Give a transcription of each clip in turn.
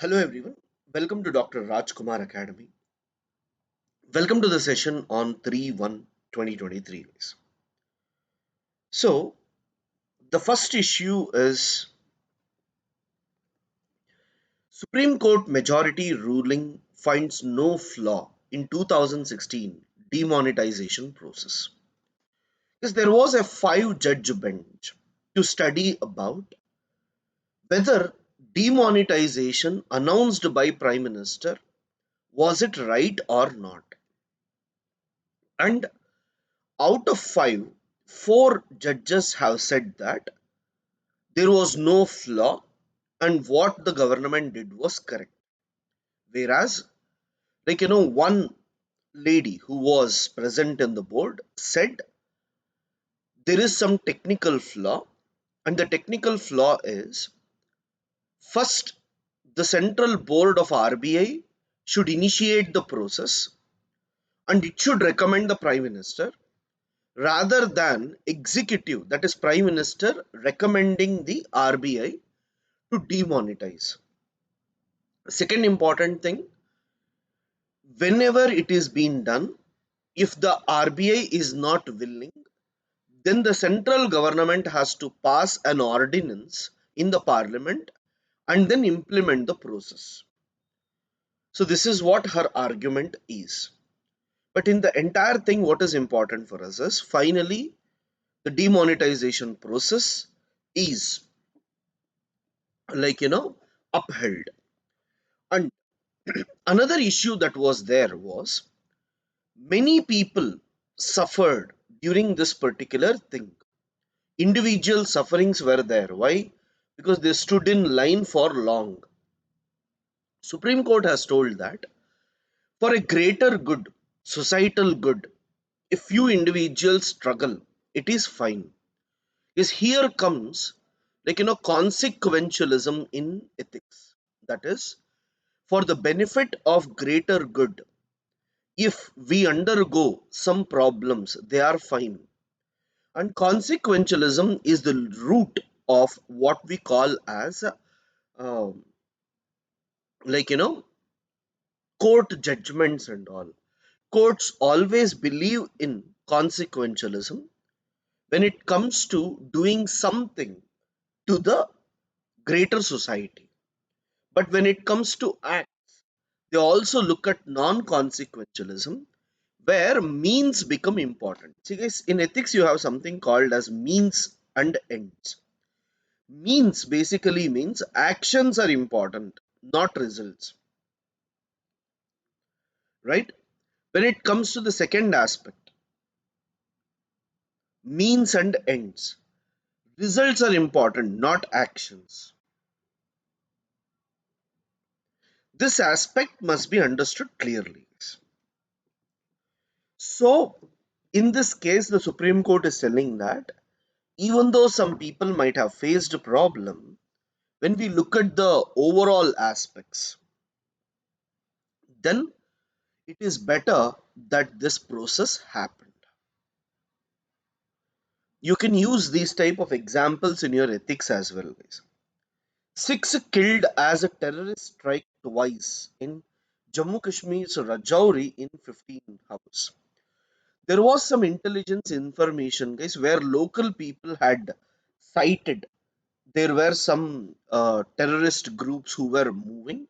Hello everyone, welcome to Dr. Rajkumar Academy. Welcome to the session on 3/1/2023. So, the first issue is Supreme Court majority ruling finds no flaw in 2016 demonetization process. Because there was a five-judge bench to study about whether demonetization announced by Prime Minister was it right or not. And out of five, four judges have said that there was no flaw and what the government did was correct. Whereas, one lady who was present in the board said there is some technical flaw, and the technical flaw is first, the central board of RBI should initiate the process and it should recommend the prime minister rather than executive, that is prime minister recommending the RBI to demonetize. Second important thing, whenever it is being done, if the RBI is not willing, then the central government has to pass an ordinance in the parliament and then implement the process. So this is what her argument is. But in the entire thing, what is important for us is finally the demonetization process is upheld. And another issue that was there was many people suffered during this particular thing. Individual sufferings were there. Why? Because they stood in line for long. Supreme Court has told that for a greater good, societal good, if few individuals struggle, it is fine. Because here comes consequentialism in ethics. That is, for the benefit of greater good, if we undergo some problems, they are fine. And consequentialism is the root of what we call as um, like you know court judgments and all. Courts always believe in consequentialism when it comes to doing something to the greater society. But when it comes to acts, they also look at non-consequentialism where means become important. See guys, in ethics you have something called as means and ends. Means basically means actions are important, not results, right? When it comes to the second aspect, means and ends, results are important, not actions. This aspect must be understood clearly. So, in this case, the Supreme Court is telling that even though some people might have faced a problem, when we look at the overall aspects, then it is better that this process happened. You can use these type of examples in your ethics as well, guys. Six killed as a terrorist strike twice in Jammu Kashmir's Rajouri in 15 hours. There was some intelligence information, guys, where local people had cited there were some terrorist groups who were moving,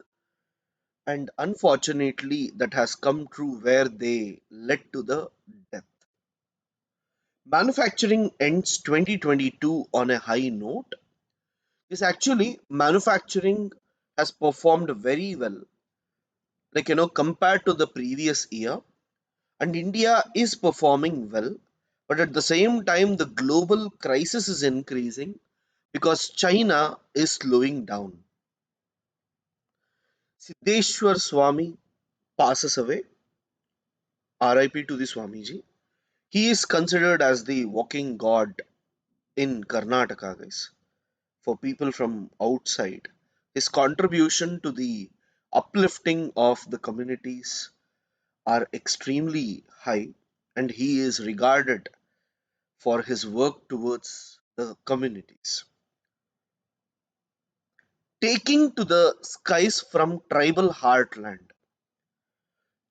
and unfortunately, that has come true where they led to the death. Manufacturing ends 2022 on a high note. Is actually manufacturing has performed very well, compared to the previous year, and India is performing well. But at the same time, the global crisis is increasing because China is slowing down. Siddheshwar Swami passes away. RIP to the Swamiji. He is considered as the walking god in Karnataka, guys. For people from outside, his contribution to the uplifting of the communities are extremely high, and he is regarded for his work towards the communities. taking to the skies from tribal heartland.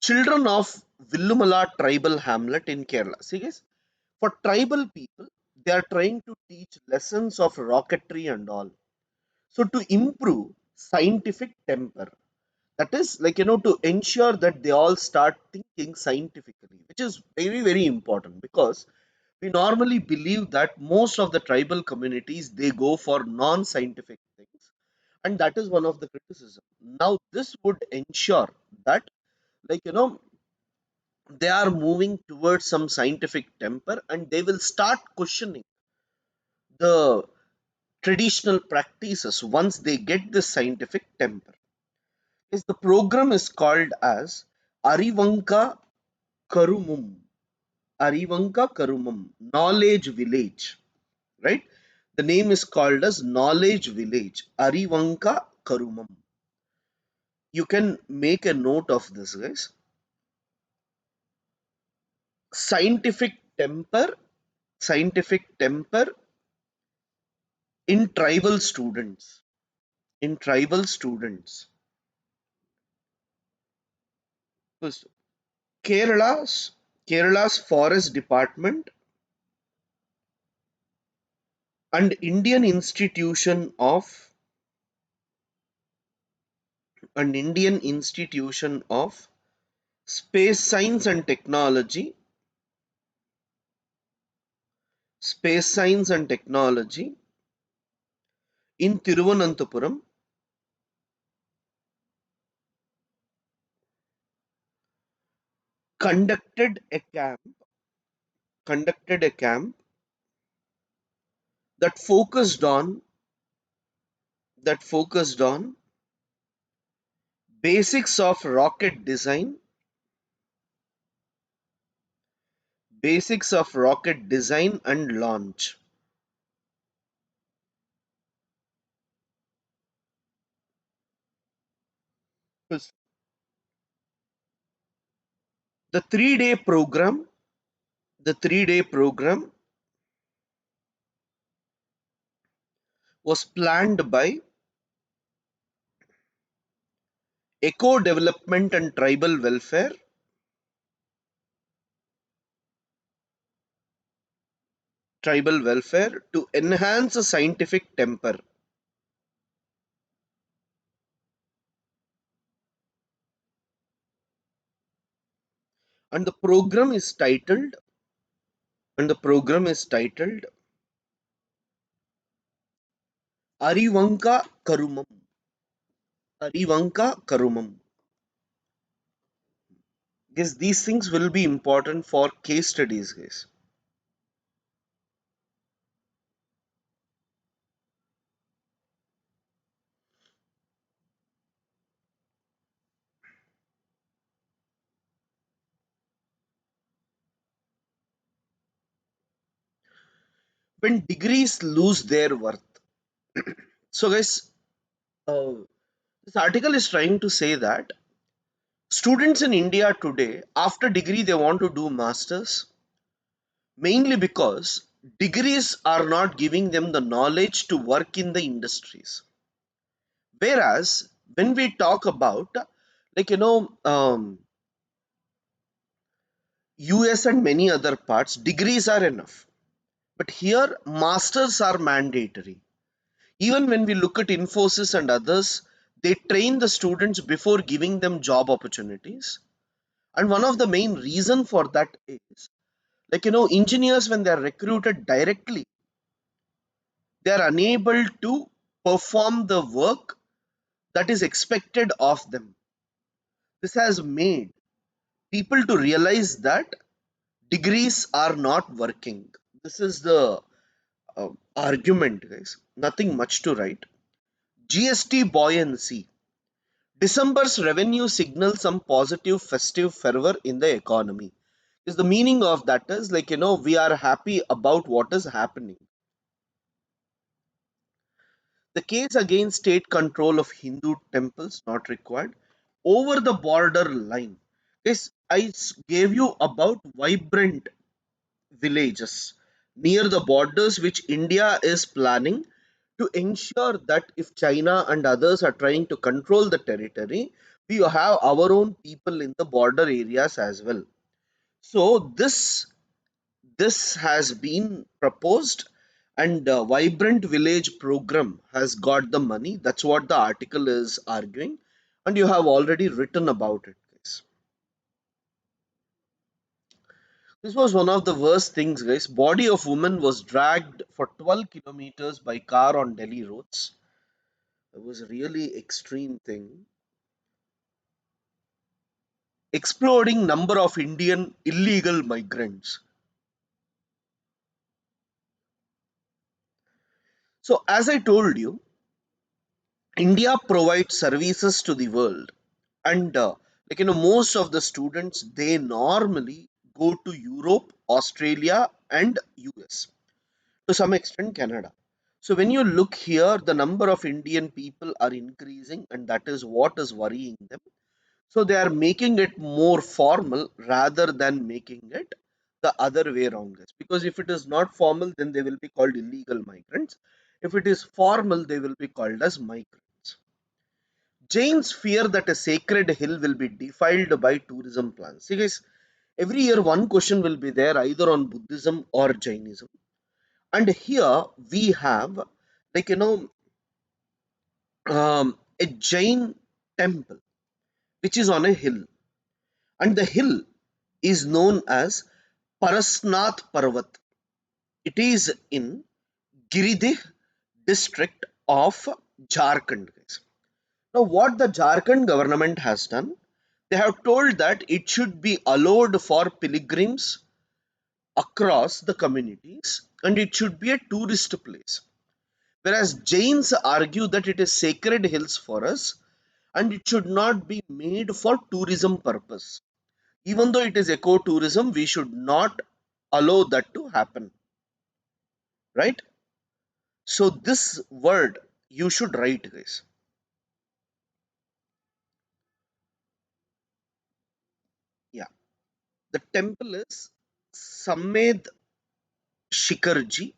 Children of Villumala tribal hamlet in Kerala. See guys, for tribal people, they are trying to teach lessons of rocketry and all. So to improve scientific temper, that is like to ensure that they all start thinking scientifically, which is very very important because we normally believe that most of the tribal communities they go for non-scientific things, and that is one of the criticism. Now this would ensure that like they are moving towards some scientific temper and they will start questioning the traditional practices once they get this scientific temper. Is the program is called as Arivanka Karumum. Arivanka Karumam, Knowledge Village, right? The name is called as Knowledge Village, Arivanka Karumam. You can make a note of this, guys. Scientific temper, scientific temper in tribal students. In tribal students. First, Kerala's Forest Department and Indian Institution of Space Science and Technology, Space Science and Technology in Thiruvananthapuram conducted a camp conducted a camp that focused on basics of rocket design, and launch. The 3-day program, the 3-day program was planned by Eco Development and Tribal Welfare to enhance a scientific temper. And the program is titled Arivanka Karumam. Arivanka Karumam. Guess these things will be important for case studies, guys. When degrees lose their worth. So, guys, uh, this article is trying to say that students in India today, after degree, they want to do masters, mainly because degrees are not giving them the knowledge to work in the industries. Whereas when we talk about like US and many other parts, degrees are enough. But here masters are mandatory. Even when we look at Infosys and others, they train the students before giving them job opportunities. And one of the main reason for that is like engineers when they are recruited directly, they are unable to perform the work that is expected of them. This has made people to realize that degrees are not working. This is the argument, guys. Nothing much to write. GST buoyancy. December's revenue signals some positive festive fervor in the economy. Is the meaning of that is like we are happy about what is happening. The case against state control of Hindu temples not required. Over the border line. Yes, gave you about vibrant villages near the borders which India is planning to ensure that if China and others are trying to control the territory, we have our own people in the border areas as well. So this has been proposed, and vibrant village program has got the money. That's what the article is arguing, and you have already written about it, guys. This was one of the worst things, guys. Body of woman was dragged for 12 kilometers by car on Delhi roads. It was a really extreme thing. Exploding number of Indian illegal migrants. So as I told you, India provides services to the world, and most of the students, they normally go to Europe, Australia, and US, to some extent Canada. So when you look here, the number of Indian people are increasing, and that is what is worrying them. So they are making it more formal rather than making it the other way around, guys. Because if it is not formal, then they will be called illegal migrants. If it is formal, they will be called as migrants. Jains fear that a sacred hill will be defiled by tourism plans. See, guys, every year one question will be there either on Buddhism or Jainism. And here we have, like, a Jain temple which is on a hill, and the hill is known as Parasnath Parvat. It is in Giridih district of Jharkhand, guys. Now, what the Jharkhand government has done, they have told that it should be allowed for pilgrims across the communities, and it should be a tourist place. Whereas Jains argue that it is sacred hills for us and it should not be made for tourism purpose. Even though it is ecotourism, we should not allow that to happen, right? So this word you should write, guys. Yeah, the temple is Samed Shikarji,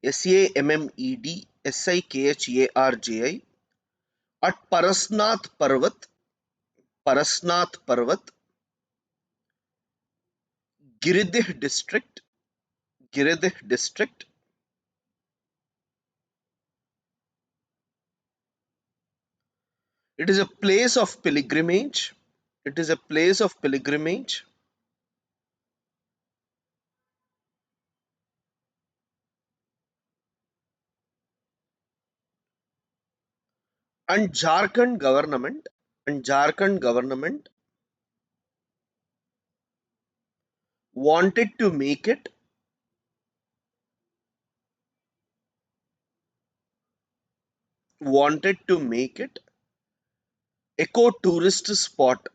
Sammedshikharji, at Parasnath Parvat, Giridih district, Giridih district. It is a place of pilgrimage. It is a place of pilgrimage. And Jharkhand government wanted to make it wanted to make it eco-tourist spot.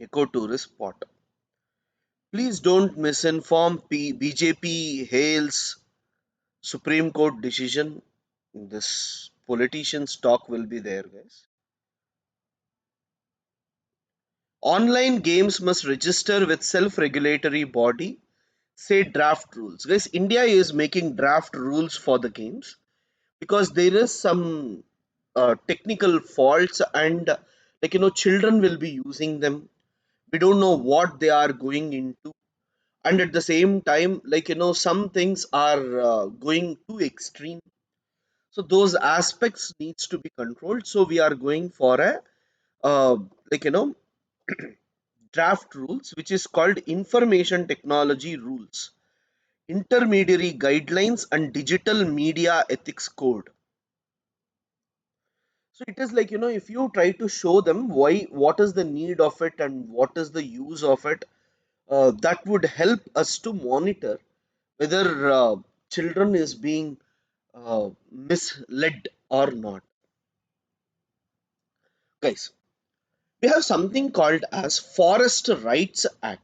Eco-tourist spot. Please don't misinform. BJP hails Supreme Court decision. This politician's talk will be there, guys. Online games must register with self-regulatory body. Say draft rules. Guys, India is making draft rules for the games because there is some technical faults, and children will be using them. We don't know what they are going into, and at the same time, some things are going too extreme. So those aspects needs to be controlled. So we are going for a uh, like you know draft rules, which is called information technology rules, intermediary guidelines, and digital media ethics code. So it is if you try to show them why, what is the need of it and what is the use of it, that would help us to monitor whether children is being misled or not. Guys, we have something called as Forest Rights Act.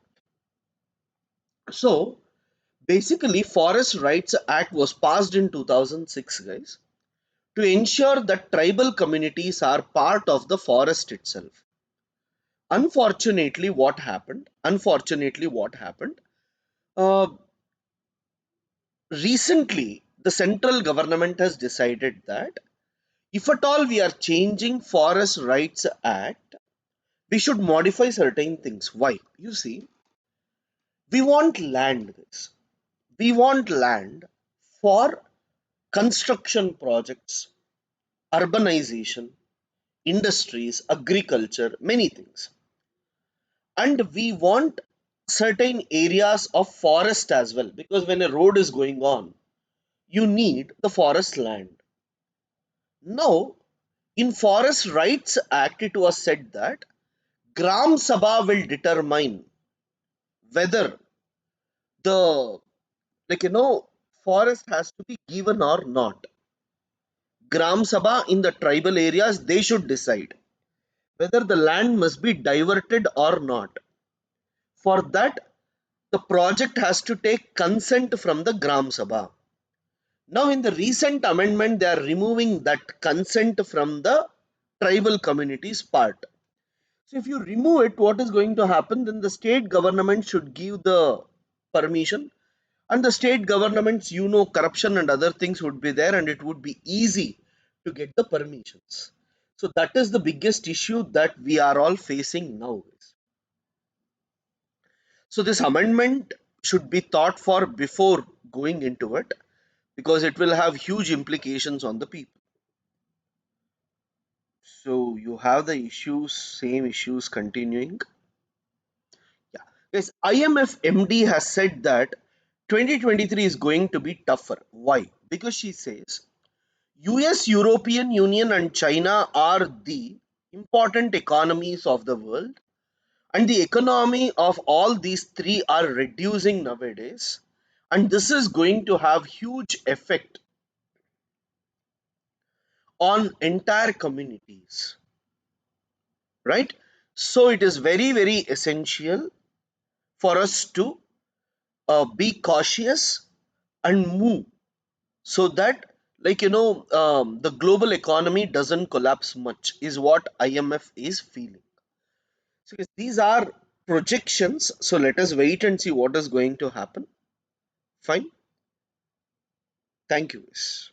So basically, Forest Rights Act was passed in 2006, guys, to ensure that tribal communities are part of the forest itself. Unfortunately, what happened? Uh, recently the central government has decided that if at all we are changing Forest Rights Act, we should modify certain things. Why? You see, we want land, guys. We want land for construction projects, urbanization, industries, agriculture, many things. And we want certain areas of forest as well, because when a road is going on, you need the forest land. Now, in Forest Rights Act, it was said that Gram Sabha will determine whether the, like forest has to be given or not. Gram Sabha in the tribal areas, they should decide whether the land must be diverted or not. For that, the project has to take consent from the Gram Sabha. Now, in the recent amendment, they are removing that consent from the tribal communities part. So, if you remove it, what is going to happen? Then the state government should give the permission, and the state governments, corruption and other things would be there, and it would be easy to get the permissions. So, that is the biggest issue that we are all facing now. So, this amendment should be thought for before going into it, because it will have huge implications on the people. So you have the issues, same issues continuing. Yeah. Yes, IMF MD has said that 2023 is going to be tougher. Why? Because she says US, European Union, and China are the important economies of the world, and the economy of all these three are reducing nowadays. And this is going to have huge effect on entire communities, right? So it is very, very essential for us to be cautious and move, so that, the global economy doesn't collapse much, is what IMF is feeling. So yes, these are projections, so let us wait and see what is going to happen. Fine. Thank you. Yes.